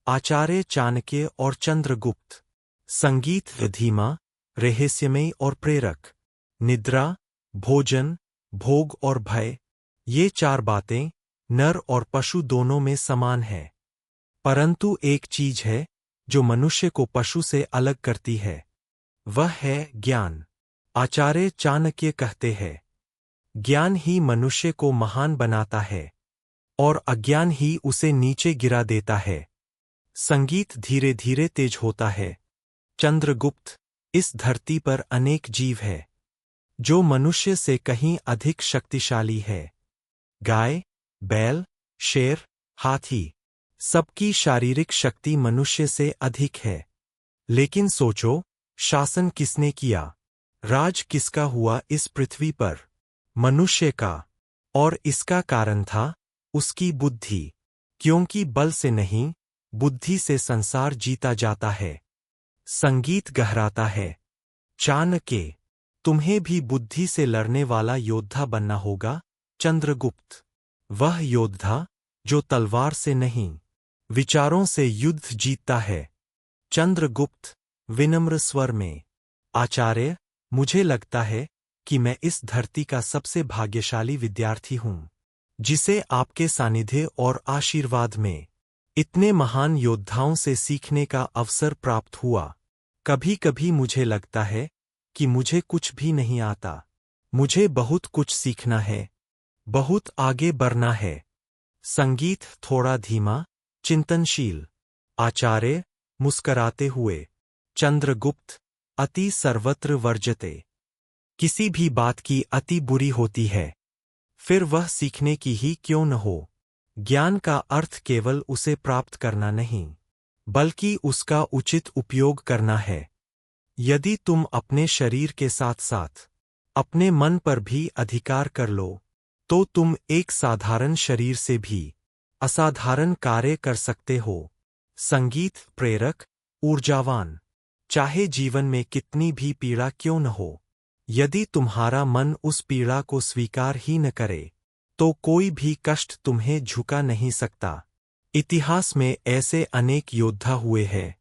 आचार्य चाणक्य और चंद्रगुप्त। संगीत धीमा, रहस्यमय और प्रेरक। निद्रा, भोजन, भोग और भय, ये चार बातें नर और पशु दोनों में समान हैं। परंतु एक चीज है जो मनुष्य को पशु से अलग करती है, वह है ज्ञान। आचार्य चाणक्य कहते हैं, ज्ञान ही मनुष्य को महान बनाता है और अज्ञान ही उसे नीचे गिरा देता है। संगीत धीरे धीरे तेज होता है। चंद्रगुप्त, इस धरती पर अनेक जीव है जो मनुष्य से कहीं अधिक शक्तिशाली है। गाय, बैल, शेर, हाथी, सबकी शारीरिक शक्ति मनुष्य से अधिक है। लेकिन सोचो, शासन किसने किया? राज किसका हुआ इस पृथ्वी पर? मनुष्य का। और इसका कारण था उसकी बुद्धि, क्योंकि बल से नहीं, बुद्धि से संसार जीता जाता है। संगीत गहराता है, चाणक्य, तुम्हें भी बुद्धि से लड़ने वाला योद्धा बनना होगा। चंद्रगुप्त, वह योद्धा जो तलवार से नहीं, विचारों से युद्ध जीतता है। चंद्रगुप्त, विनम्र स्वर में, आचार्य, मुझे लगता है कि मैं इस धरती का सबसे भाग्यशाली विद्यार्थी हूं, जिसे आपके सानिध्य और आशीर्वाद में इतने महान योद्धाओं से सीखने का अवसर प्राप्त हुआ। कभी कभी मुझे लगता है कि मुझे कुछ भी नहीं आता। मुझे बहुत कुछ सीखना है, बहुत आगे बढ़ना है। संगीत थोड़ा धीमा, चिंतनशील। आचार्य, मुस्कराते हुए, चंद्रगुप्त, अति सर्वत्र वर्जते। किसी भी बात की अति बुरी होती है, फिर वह सीखने की ही क्यों न हो। ज्ञान का अर्थ केवल उसे प्राप्त करना नहीं, बल्कि उसका उचित उपयोग करना है। यदि तुम अपने शरीर के साथ साथ अपने मन पर भी अधिकार कर लो, तो तुम एक साधारण शरीर से भी असाधारण कार्य कर सकते हो। संगीत प्रेरक, ऊर्जावान। चाहे जीवन में कितनी भी पीड़ा क्यों न हो, यदि तुम्हारा मन उस पीड़ा को स्वीकार ही न करे, तो कोई भी कष्ट तुम्हें झुका नहीं सकता। इतिहास में ऐसे अनेक योद्धा हुए हैं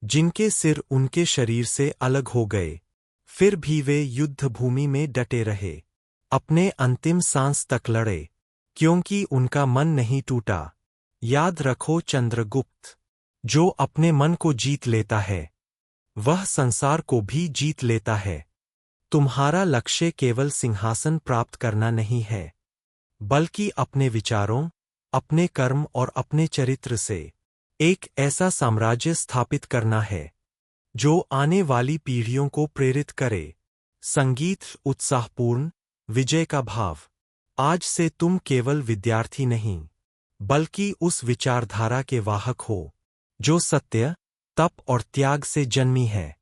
जिनके सिर उनके शरीर से अलग हो गए, फिर भी वे युद्ध भूमि में डटे रहे, अपने अंतिम सांस तक लड़े, क्योंकि उनका मन नहीं टूटा। याद रखो, चंद्रगुप्त, जो अपने मन को जीत लेता है, वह संसार को भी जीत लेता है। तुम्हारा लक्ष्य केवल सिंहासन प्राप्त करना नहीं है, बल्कि अपने विचारों, अपने कर्म और अपने चरित्र से एक ऐसा साम्राज्य स्थापित करना है जो आने वाली पीढ़ियों को प्रेरित करे। संगीत उत्साहपूर्ण, विजय का भाव। आज से तुम केवल विद्यार्थी नहीं, बल्कि उस विचारधारा के वाहक हो जो सत्य, तप और त्याग से जन्मी है।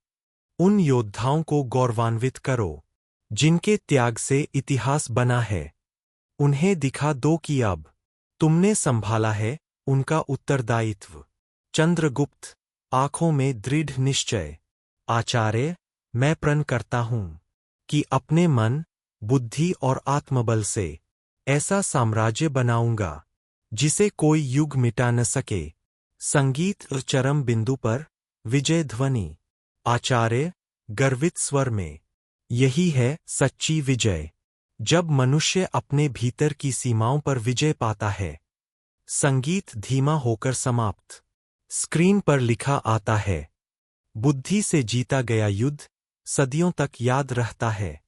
उन योद्धाओं को गौरवान्वित करो जिनके त्याग से इतिहास बना है। उन्हें दिखा दो कि अब तुमने संभाला है उनका उत्तरदायित्व। चंद्रगुप्त, आंखों में दृढ़ निश्चय। आचार्य, मैं प्रण करता हूं कि अपने मन, बुद्धि और आत्मबल से ऐसा साम्राज्य बनाऊंगा जिसे कोई युग मिटा न सके। संगीत चरम बिंदु पर, विजय ध्वनि। आचार्य, गर्वित स्वर में, यही है सच्ची विजय, जब मनुष्य अपने भीतर की सीमाओं पर विजय पाता है। संगीत धीमा होकर समाप्त। स्क्रीन पर लिखा आता है, बुद्धि से जीता गया युद्ध सदियों तक याद रहता है।